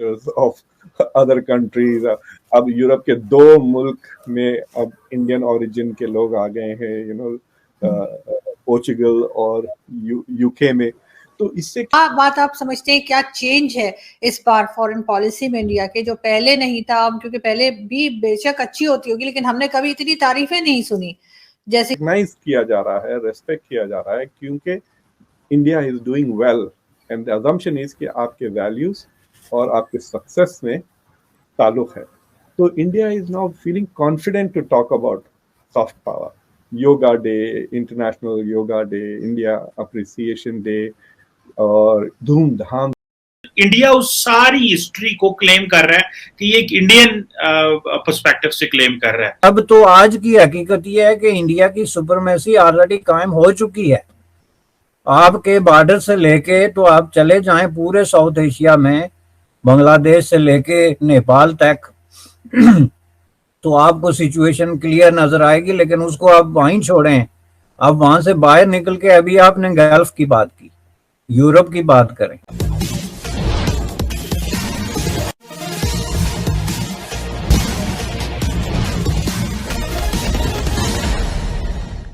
Of other countries. अब Europe के 2 मुल्क में अब इंडियन ओरिजिन के लोग आ गए हैं, पोर्चुगल और यूके में। तो इससे बात आप समझते हैं क्या चेंज है इस बार फॉरेन पॉलिसी में इंडिया के, जो पहले नहीं था? क्योंकि पहले भी बेशक अच्छी होती होगी, लेकिन हमने कभी इतनी तारीफें नहीं सुनी जैसे रिकॉग्नाइज किया जा रहा है, रेस्पेक्ट किया जा रहा है, क्योंकि India is doing well and the assumption is कि आपके वैल्यूज और आपके सक्सेस में ताल्लुक है। तो India is now feeling confident to talk about soft power. Yoga day, international yoga day, India appreciation day, और धूमधाम इंडिया उस सारी हिस्ट्री को क्लेम कर रहा है कि ये एक इंडियन पर्सपेक्टिव से क्लेम कर रहा है। अब तो आज की हकीकत यह है कि इंडिया की सुपरमेसी ऑलरेडी कायम हो चुकी है। आपके बॉर्डर से लेके तो आप चले जाएं पूरे साउथ एशिया में, बांग्लादेश से लेके नेपाल तक तो आपको सिचुएशन क्लियर नजर आएगी। लेकिन उसको आप वहीं छोड़ें, अब वहां से बाहर निकल के अभी आपने गल्फ की बात की, यूरोप की बात करें।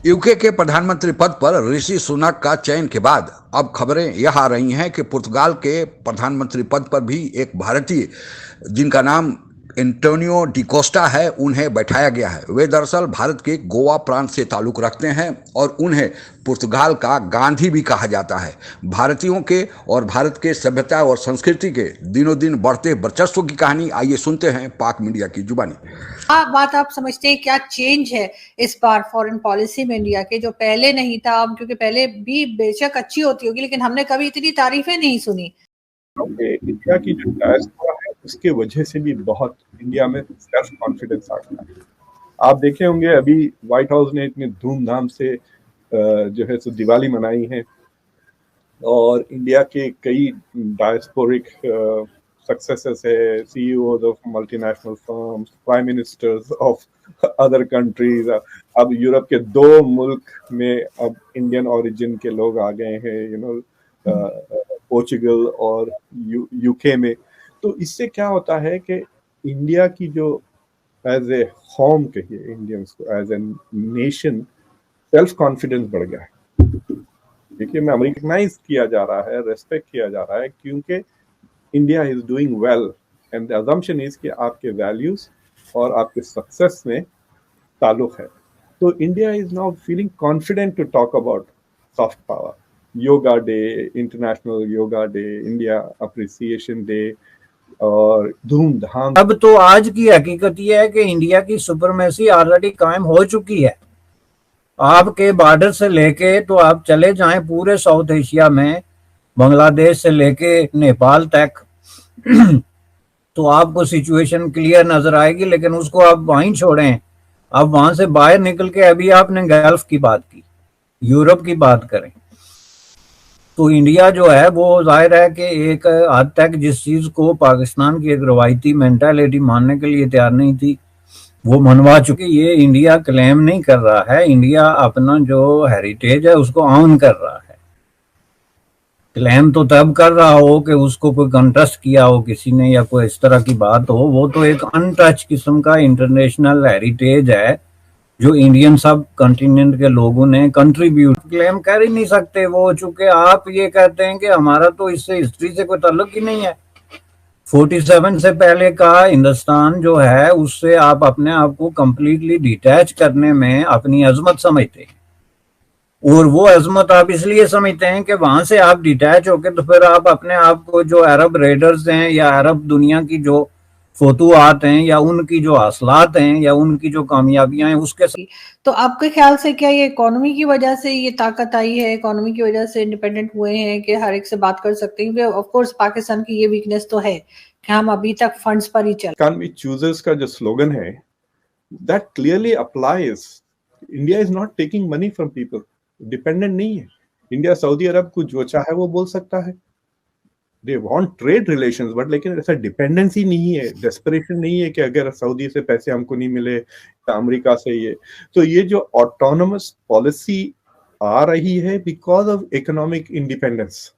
यूके के प्रधानमंत्री पद पर ऋषि सुनक का चयन के बाद अब खबरें यह आ रही हैं कि पुर्तगाल के प्रधानमंत्री पद पर भी एक भारतीय, जिनका नाम एंटोनियो डी कोस्टा है, उन्हें बैठाया गया है। वे दरअसल भारत के गोवा प्रांत से ताल्लुक रखते हैं और उन्हें पुर्तगाल का गांधी भी कहा जाता है। भारतीयों के और भारत के सभ्यता और संस्कृति के दिनों दिन बढ़ते वर्चस्व की कहानी आइए सुनते हैं पाक मीडिया की जुबानी। बात आप समझते हैं क्या चेंज है इस बार फॉरेन पॉलिसी में इंडिया के, जो पहले नहीं था? क्योंकि पहले भी बेशक अच्छी होती होगी, लेकिन हमने कभी इतनी तारीफें नहीं सुनी। इंडिया की जो डायस्पोरा है उसके वजह से भी बहुत इंडिया में सेल्फ कॉन्फिडेंस आ गया है। आप देखे होंगे अभी व्हाइट हाउस ने इतने धूमधाम से जो है सो दिवाली मनाई है, और इंडिया के कई डायस्पोरिक सक्सेसेस है, CEOs of multinational firms, prime ministers of other countries. अब यूरोप के 2 मुल्क में अब इंडियन ओरिजिन के लोग आ गए हैं, पोर्चुगल और यूके में। तो इससे क्या होता है कि इंडिया की जो एज ए होम कहिए, इंडियंस को as a nation self confidence बढ़ गया है। देखिए, मैं रिकॉग्नाइज किया जा रहा है, रेस्पेक्ट किया जा रहा है, क्योंकि India is doing well and the assumption is कि आपके वैल्यूज और आपके सक्सेस में ताल्लुक है। तो India is now feeling confident to talk about soft power. Yoga day, international yoga day, India appreciation day, और धूमधाम। अब तो आज की हकीकत यह है कि इंडिया की सुपरमेसी ऑलरेडी कायम हो चुकी है। आपके बॉर्डर से लेके तो आप चले जाएं पूरे साउथ एशिया में, बांग्लादेश से लेके नेपाल तक तो आपको सिचुएशन क्लियर नजर आएगी। लेकिन उसको आप वहीं छोड़ें, अब वहां से बाहर निकल के अभी आपने गल्फ की बात की, यूरोप की बात करें। तो इंडिया जो है वो जाहिर है कि एक हद तक जिस चीज को पाकिस्तान की एक रवायती मेंटालिटी मानने के लिए तैयार नहीं थी, वो मनवा चुकी। ये इंडिया क्लेम नहीं कर रहा है, इंडिया अपना जो हेरिटेज है उसको ऑन कर रहा है। क्लेम तो तब कर रहा हो कि उसको कोई कंटेस्ट किया हो किसी ने या कोई इस तरह की बात हो, वो तो एक अनटच किस्म का इंटरनेशनल हेरिटेज है जो इंडियन सब कॉन्टिनेंट के लोगों ने कंट्रीब्यूट। क्लेम कर ही नहीं सकते वो, चूंकि आप ये कहते हैं कि हमारा तो इससे हिस्ट्री से कोई ताल्लुक ही नहीं है। 47 से पहले का हिंदुस्तान जो है उससे आप अपने आप को कंप्लीटली डिटैच करने में अपनी अजमत समझते हैं, और वो अजमत आप इसलिए समझते हैं कि वहां से आप डिटैच होके तो फिर आप अपने आप को जो अरब रेडर्स हैं या अरब दुनिया की जो फतूहात हैं या उनकी जो हासिलात हैं या उनकी जो कामयाबियां हैं उसके। तो आपके ख्याल से क्या ये इकोनॉमी की वजह से ये ताकत आई है, इकोनॉमी की वजह से इंडिपेंडेंट हुए हैं कि हर एक से बात कर सकते हैं? क्योंकि ऑफ कोर्स पाकिस्तान की ये वीकनेस तो है कि हम अभी तक फंड्स पर ही चल। इकोनॉमी चूजर्स का जो स्लोगन है that clearly applies. India is not taking money from people, dependent नहीं है। इंडिया सऊदी अरब को जो चाहे वो बोल सकता है, they want trade relations, but लेकिन ऐसा डिपेंडेंसी नहीं है, डेस्परेशन नहीं है कि अगर सऊदी से पैसे हमको नहीं मिले या अमेरिका से ये। तो ये जो ऑटोनोमस पॉलिसी आ रही है बिकॉज ऑफ इकोनॉमिक इंडिपेंडेंस,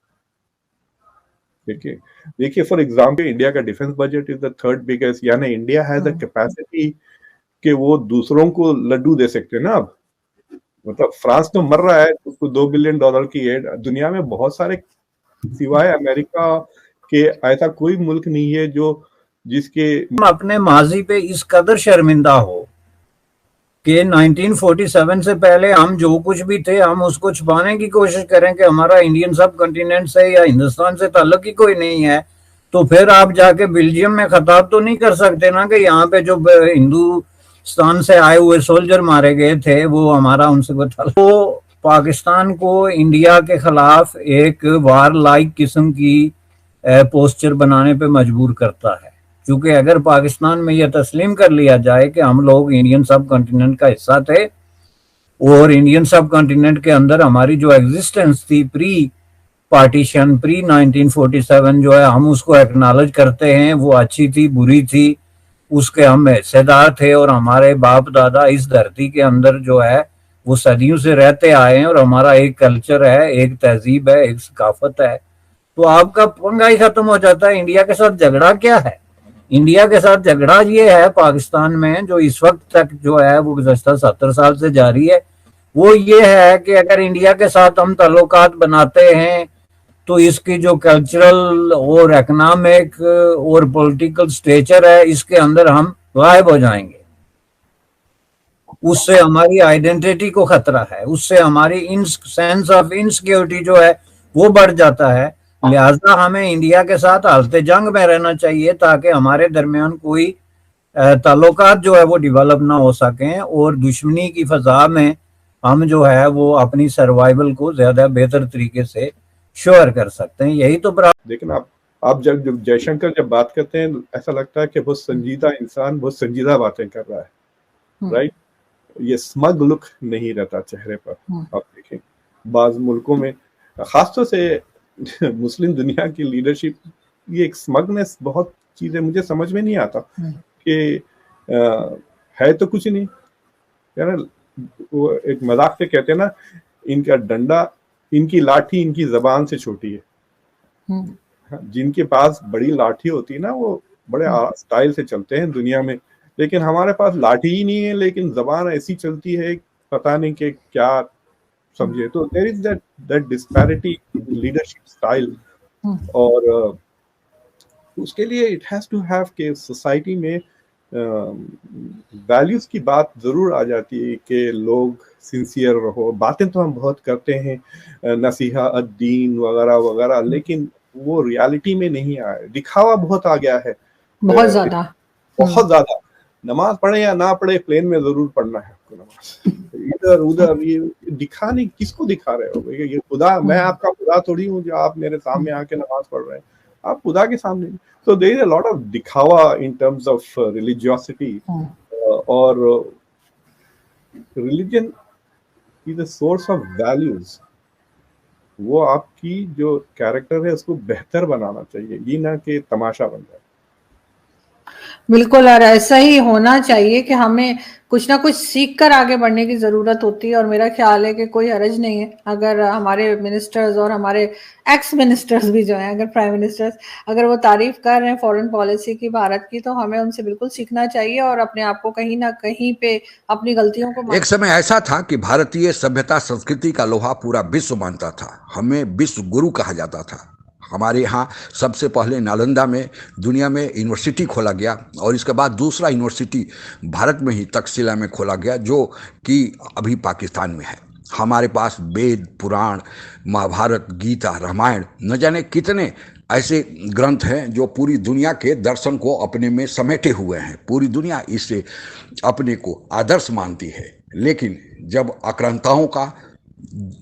देखिए देखिए फॉर एग्जाम्पल इंडिया का defence budget is the third biggest, यानी इंडिया हैज द कैपेसिटी कि वो दूसरों को लड्डू दे सकते हैं ना अब। मतलब फ्रांस तो मर रहा है, उसको $2 बिलियन की एड, दुनिया में बहुत सारे सिवाय अमेरिका के ऐसा कोई मुल्क नहीं है जो जिसके हम अपने माजी पे इस कदर शर्मिंदा हो कि 1947 से पहले हम जो कुछ भी थे हम उसको छुपाने की कोशिश करें कि हमारा इंडियन सब कॉन्टिनेंट से या हिंदुस्तान से ताल्लुक ही कोई नहीं है, तो फिर आप जाके बेल्जियम में खिताब तो नहीं कर सकते ना कि यहाँ पे जो हिंदुस्तान से आए हुए सोल्जर मारे गए थे वो हमारा उनसे कोई ताल्लुक। तो पाकिस्तान को इंडिया के खिलाफ एक वार लाइक किस्म की पोस्चर बनाने पे मजबूर करता है, क्योंकि अगर पाकिस्तान में यह तस्लीम कर लिया जाए कि हम लोग इंडियन सब कॉन्टिनेंट का हिस्सा थे और इंडियन सब कॉन्टिनेंट के अंदर हमारी जो एग्जिस्टेंस थी प्री पार्टीशन, प्री 1947 जो है हम उसको एक्नॉलेज करते हैं, वो अच्छी थी बुरी थी उसके हम हिस्सेदार थे और हमारे बाप दादा इस धरती के अंदर जो है वो सदियों से रहते आए हैं और हमारा एक कल्चर है, एक तहजीब है, एक सकाफत है। तो आपका पंगा ही खत्म हो जाता है। इंडिया के साथ झगड़ा क्या है? इंडिया के साथ झगड़ा ये है पाकिस्तान में जो इस वक्त तक जो है वो गुज़श्ता 70 साल से जारी है, वो ये है कि अगर इंडिया के साथ हम ताल्लुकात बनाते हैं तो इसकी जो कल्चरल और इकोनॉमिक और पॉलिटिकल स्टेचर है इसके अंदर हम गायब हो जाएंगे। उससे हमारी आइडेंटिटी को खतरा है, उससे हमारी सेंस ऑफ इनसिक्योरिटी जो है वो बढ़ जाता है। लिहाजा हमें इंडिया के साथ हालते जंग में रहना चाहिए ताकि हमारे दरमियान कोई ताल्लुकात जो है वो डेवलप ना हो सकें और दुश्मनी की फजा में हम जो है वो अपनी सर्वाइवल को ज्यादा बेहतर तरीके से श्योर कर सकते हैं। यही तो लेकिन आप जब जयशंकर जब बात करते हैं ऐसा लगता है कि बहुत संजीदा इंसान बहुत संजीदा बातें कर रहा है, राइट? ये स्मग लुक नहीं रहता चेहरे पर। आप देखें बाज मुल्कों में खासतौर से मुस्लिम दुनिया की लीडरशिप, ये एक स्मगनेस, बहुत चीजें मुझे समझ में नहीं आता कि है तो कुछ नहीं यार। वो एक मजाक से कहते हैं ना, इनका डंडा, इनकी लाठी इनकी जबान से छोटी है। जिनके पास बड़ी लाठी होती है ना वो बड़े स्टाइल से चलते हैं दुनिया में, लेकिन हमारे पास लाठी ही नहीं है लेकिन जबान ऐसी चलती है पता नहीं कि क्या समझे। तो there is that disparity leadership style, और उसके लिए इट हैज टू हैव के सोसाइटी में वैल्यूज की बात जरूर आ जाती है कि लोग सिंसियर रहो। बातें तो हम बहुत करते हैं, नसीहा अद्दीन वगैरह वगैरह, लेकिन वो रियलिटी में नहीं आया। दिखावा बहुत आ गया है, बहुत ज्यादा। नमाज पढ़े या ना पढ़े प्लेन में जरूर पढ़ना है आपको नमाज। इधर उधर ये दिखाने, किसको दिखा रहे हो? ये खुदा, मैं आपका खुदा थोड़ी हूँ जो आप मेरे सामने आके नमाज पढ़ रहे हैं, आप खुदा के सामने। So there is a lot of दिखावा in terms of religiosity, और religion is a source of values। वो आपकी जो कैरेक्टर है उसको बेहतर बनाना चाहिए, ये ना कि तमाशा बन जाए। बिल्कुल, और ऐसा ही होना चाहिए कि हमें कुछ ना कुछ सीख कर आगे बढ़ने की जरूरत होती है। और मेरा ख्याल है कि कोई हर्ज नहीं है अगर हमारे मिनिस्टर्स और हमारे एक्स मिनिस्टर्स भी जो हैं, अगर प्राइम मिनिस्टर्स अगर वो तारीफ कर रहे हैं फॉरेन पॉलिसी की भारत की, तो हमें उनसे बिल्कुल सीखना चाहिए और अपने आप को कहीं ना कहीं पे अपनी गलतियों को। एक समय ऐसा था कि भारतीय सभ्यता संस्कृति का लोहा पूरा विश्व मानता था, हमें विश्व गुरु कहा जाता था। हमारे यहाँ सबसे पहले नालंदा में दुनिया में यूनिवर्सिटी खोला गया और इसके बाद दूसरा यूनिवर्सिटी भारत में ही तक्षशिला में खोला गया, जो कि अभी पाकिस्तान में है। हमारे पास वेद, पुराण, महाभारत, गीता, रामायण, न जाने कितने ऐसे ग्रंथ हैं जो पूरी दुनिया के दर्शन को अपने में समेटे हुए हैं। पूरी दुनिया इससे अपने को आदर्श मानती है। लेकिन जब आक्रांताओं का,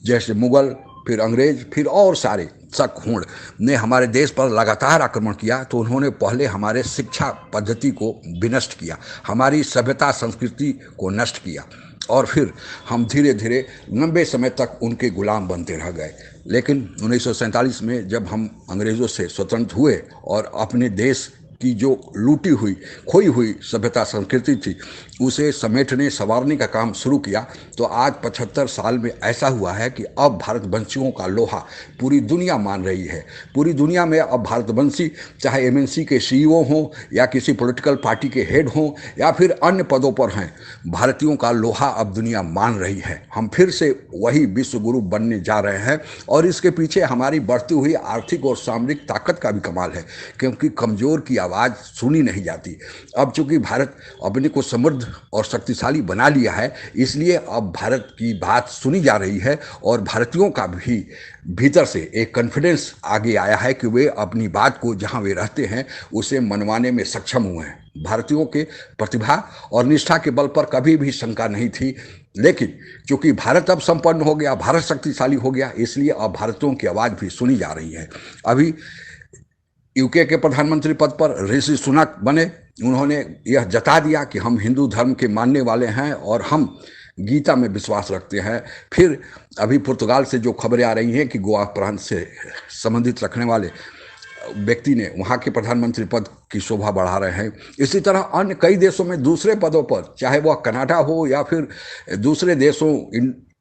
जैसे मुगल, फिर अंग्रेज, फिर और सारे शक हूण ने हमारे देश पर लगातार आक्रमण किया, तो उन्होंने पहले हमारे शिक्षा पद्धति को विनष्ट किया, हमारी सभ्यता संस्कृति को नष्ट किया, और फिर हम धीरे धीरे लंबे समय तक उनके गुलाम बनते रह गए। लेकिन 1947 में जब हम अंग्रेज़ों से स्वतंत्र हुए और अपने देश की जो लूटी हुई खोई हुई सभ्यता संस्कृति थी उसे समेटने संवारने का काम शुरू किया, तो आज 75 साल में ऐसा हुआ है कि अब भारतवंशियों का लोहा पूरी दुनिया मान रही है। पूरी दुनिया में अब भारतवंशी चाहे एमएनसी के सीईओ हों या किसी पॉलिटिकल पार्टी के हेड हों या फिर अन्य पदों पर हैं, भारतीयों का लोहा अब दुनिया मान रही है। हम फिर से वही विश्व गुरु बनने जा रहे हैं और इसके पीछे हमारी बढ़ती हुई आर्थिक और सामरिक ताकत का भी कमाल है, क्योंकि कमजोर की आवाज़ सुनी नहीं जाती। अब चूंकि भारत अपने को समृद्ध और शक्तिशाली बना लिया है, इसलिए अब भारत की बात सुनी जा रही है और भारतीयों का भी भीतर से एक कॉन्फिडेंस आगे आया है कि वे अपनी बात को जहां वे रहते हैं उसे मनवाने में सक्षम हुए हैं। भारतीयों के प्रतिभा और निष्ठा के बल पर कभी भी शंका नहीं थी, लेकिन चूंकि भारत अब संपन्न हो गया, भारत शक्तिशाली हो गया, इसलिए अब भारतीयों की आवाज़ भी सुनी जा रही है। अभी यूके के प्रधानमंत्री पद पर ऋषि सुनक बने, उन्होंने यह जता दिया कि हम हिंदू धर्म के मानने वाले हैं और हम गीता में विश्वास रखते हैं। फिर अभी पुर्तगाल से जो खबरें आ रही हैं कि गोवा प्रांत से संबंधित रखने वाले व्यक्ति ने वहाँ के प्रधानमंत्री पद की शोभा बढ़ा रहे हैं। इसी तरह अन्य कई देशों में दूसरे पदों पर, चाहे वह कनाडा हो या फिर दूसरे देशों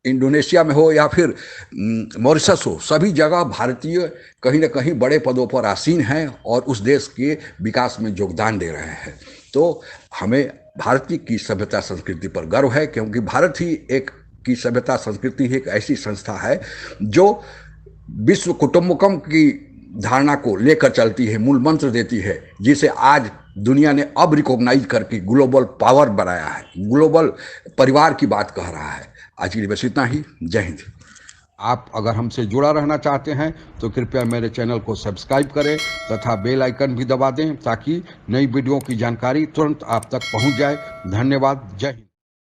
इंडोनेशिया में हो या फिर मॉरिशस हो, सभी जगह भारतीय कहीं न कहीं बड़े पदों पर आसीन हैं और उस देश के विकास में योगदान दे रहे हैं। तो हमें भारत की सभ्यता संस्कृति पर गर्व है, क्योंकि भारत ही की सभ्यता संस्कृति ही एक ऐसी संस्था है जो विश्व कुटुंबकम की धारणा को लेकर चलती है, मूल मंत्र देती है, जिसे आज दुनिया ने अब रिकॉग्नाइज करके ग्लोबल पावर बनाया है, ग्लोबल परिवार की बात कह रहा है। आज के लिए बस इतना ही। जय हिंद। आप अगर हमसे जुड़ा रहना चाहते हैं तो कृपया मेरे चैनल को सब्सक्राइब करें तथा बेल आइकन भी दबा दें ताकि नई वीडियो की जानकारी तुरंत आप तक पहुंच जाए। धन्यवाद। जय हिंद।